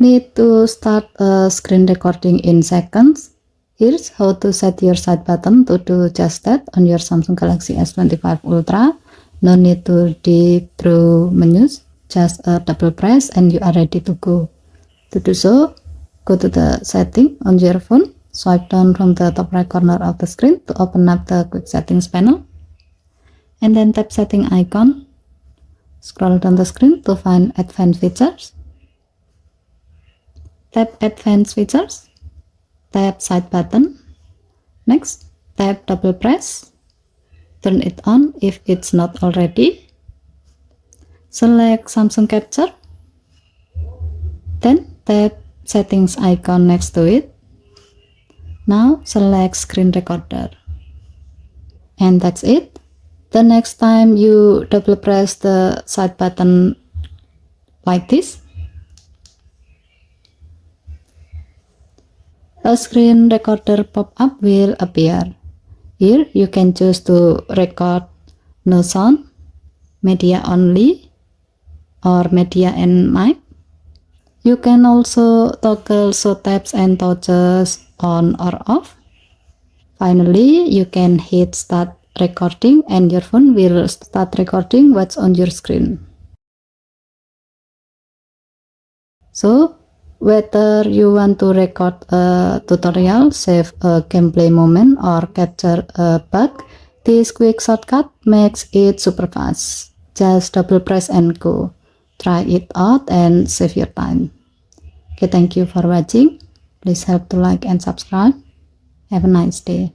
Need to start a screen recording in seconds? Here's how to set your side button to do just that on your Samsung Galaxy S25 Ultra. No need to dig through menus, just a double press and you are ready to go. To do so, go to the setting on your phone, swipe down from the top right corner of the screen to open up the quick settings panel, and then tap setting icon. Scroll down the screen to find advanced features. Tap advanced features, tap side button. Next, tap double press. Turn it on if it's not already. Select Samsung Capture. Then tap settings icon next to it. Now select screen recorder. And that's it. The next time you double press the side button like this, a screen recorder pop-up will appear. Here you can choose to record no sound, media only, or media and mic. You can also toggle show tabs and touches on or off. Finally, you can hit start recording and your phone will start recording what's on your screen. So, whether you want to record a tutorial, save a gameplay moment, or capture a bug, this quick shortcut makes it super fast. Just double press and go. Try it out and save your time. Okay, thank you for watching. Please help to like and subscribe. Have a nice day.